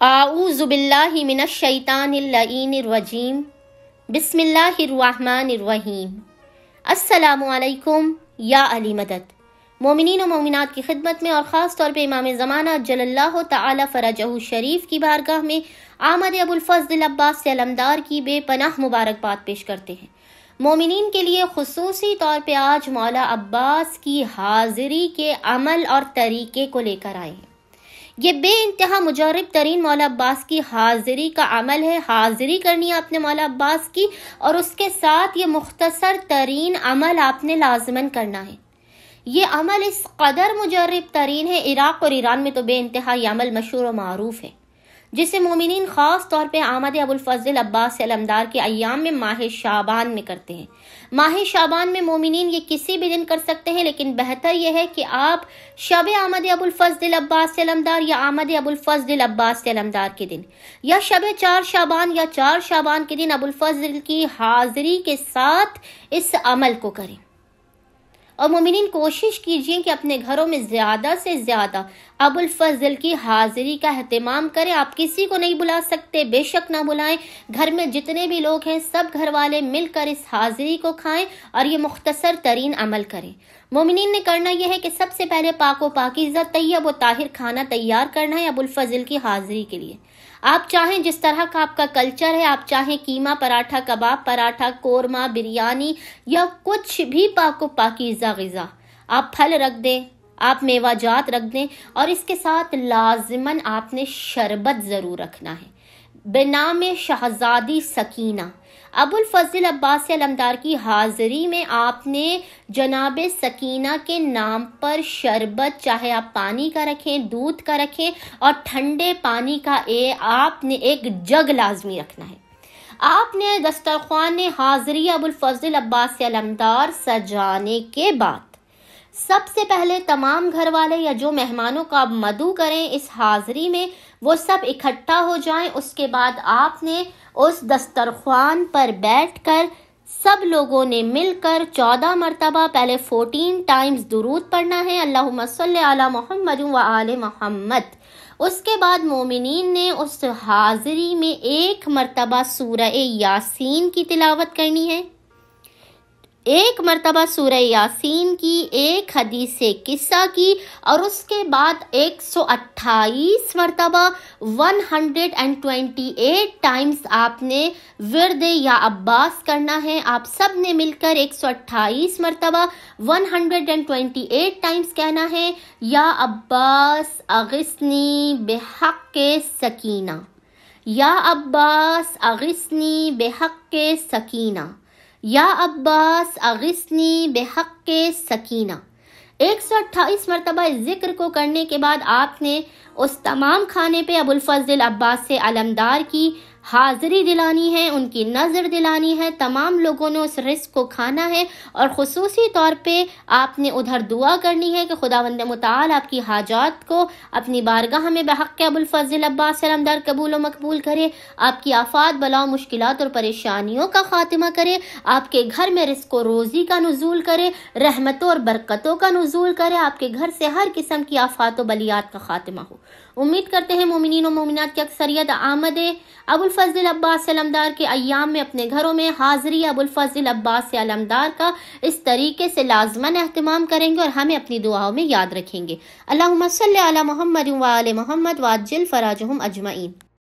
اعوذ باللہ من الشیطان اللعین الرجیم بسم اللہ الرحمن الرحیم۔ السلام علیکم یا علی مدد۔ مومنین و مومنات کی خدمت میں اور خاص طور پہ امام زمانہ جل اللہ تعالی فرجہ شریف کی بارگاہ میں آمد ابو الفضل عباس علمدار کی بے پناہ مبارکباد پیش کرتے ہیں۔ مومنین کے لیے خصوصی طور پہ آج مولا عباس کی حاضری کے عمل اور طریقے کو لے کر آئے ہیں۔ یہ بے انتہا مجرب ترین مولا عباس کی حاضری کا عمل ہے۔ حاضری کرنی ہے آپ نے مولا عباس کی، اور اس کے ساتھ یہ مختصر ترین عمل آپ نے لازماً کرنا ہے۔ یہ عمل اس قدر مجرب ترین ہے، عراق اور ایران میں تو بے انتہا یہ عمل مشہور و معروف ہے، جسے مومنین خاص طور پہ آمد ابو الفضل عباس علمدار کے ایام میں ماہ شعبان میں کرتے ہیں۔ ماہ شعبان میں مومنین یہ کسی بھی دن کر سکتے ہیں، لیکن بہتر یہ ہے کہ آپ شب آمد ابو الفضل عباس علمدار یا آمد ابو الفضل عباس علمدار کے دن یا شب 4 شعبان یا 4 شعبان کے دن ابو الفضل کی حاضری کے ساتھ اس عمل کو کریں۔ اور مومنین کوشش کیجئے کہ اپنے گھروں میں زیادہ سے زیادہ ابو الفضل کی حاضری کا اہتمام کریں۔ آپ کسی کو نہیں بلا سکتے، بے شک نہ بلائیں۔ گھر میں جتنے بھی لوگ ہیں سب گھر والے مل کر اس حاضری کو کھائیں اور یہ مختصر ترین عمل کریں۔ مومنین نے کرنا یہ ہے کہ سب سے پہلے پاک و پاکیزہ طیب و طاہر کھانا تیار کرنا ہے ابو الفضل کی حاضری کے لیے۔ آپ چاہیں جس طرح کا آپ کا کلچر ہے، آپ چاہیں قیمہ پراٹھا، کباب پراٹھا، قورمہ، بریانی یا کچھ بھی پاک و پاکیزہ غذا، آپ پھل رکھ دیں، آپ میوہ جات رکھ دیں، اور اس کے ساتھ لازماً آپ نے شربت ضرور رکھنا ہے بنام شہزادی سکینہ۔ ابو الفضل عباس علمدار کی حاضری میں آپ نے جناب سکینہ کے نام پر شربت، چاہے آپ پانی کا رکھیں، دودھ کا رکھیں، اور ٹھنڈے پانی کا آپ نے ایک جگ لازمی رکھنا ہے۔ آپ نے دسترخوان حاضری ابو الفضل عباس علمدار سجانے کے بعد سب سے پہلے تمام گھر والے یا جو مہمانوں کا آپ مدعو کریں اس حاضری میں، وہ سب اکٹھا ہو جائیں۔ اس کے بعد آپ نے اس دسترخوان پر بیٹھ کر سب لوگوں نے مل کر 14 مرتبہ پہلے 14 ٹائمز درود پڑھنا ہے، اللہم صلی علی محمد و آل محمد۔ اس کے بعد مومنین نے اس حاضری میں 1 مرتبہ سورہ یاسین کی تلاوت کرنی ہے، 1 مرتبہ سورہ یاسین کی، 1 حدیث قصہ کی، اور اس کے بعد 128 مرتبہ 128 ٹائمز آپ نے ورد یا عباس کرنا ہے۔ آپ سب نے مل کر 128 مرتبہ 128 ٹائمز کہنا ہے، یا عباس اغثنی بحق سکینہ، یا عباس اغثنی بحق سکینہ، یا عباس اغثنی بحق سکینہ۔ 128 مرتبہ اس ذکر کو کرنے کے بعد آپ نے اس تمام کھانے پہ ابو الفضل عباس علمدار کی حاضری دلانی ہے، ان کی نظر دلانی ہے۔ تمام لوگوں نے اس رزق کو کھانا ہے، اور خصوصی طور پہ آپ نے ادھر دعا کرنی ہے کہ خداوند متعال آپ کی حاجات کو اپنی بارگاہ میں بحق ابو الفضل عباس علمدار قبول و مقبول کرے، آپ کی آفات، بلاؤ، مشکلات اور پریشانیوں کا خاتمہ کرے، آپ کے گھر میں رزق و روزی کا نزول کرے، رحمتوں اور برکتوں کا نزول کرے، آپ کے گھر سے ہر قسم کی آفات و بلیات کا خاتمہ ہو۔ امید کرتے ہیں مومنین و مومنات کی اکثریت آمد ابو الفضل عباس علمدار کے ایام میں اپنے گھروں میں حاضری ابو الفضل عباس علمدار کا اس طریقے سے لازماً اہتمام کریں گے اور ہمیں اپنی دعاؤں میں یاد رکھیں گے۔ اللہم صلی علی محمد و آل محمد وعجل فراجہم اجمعین۔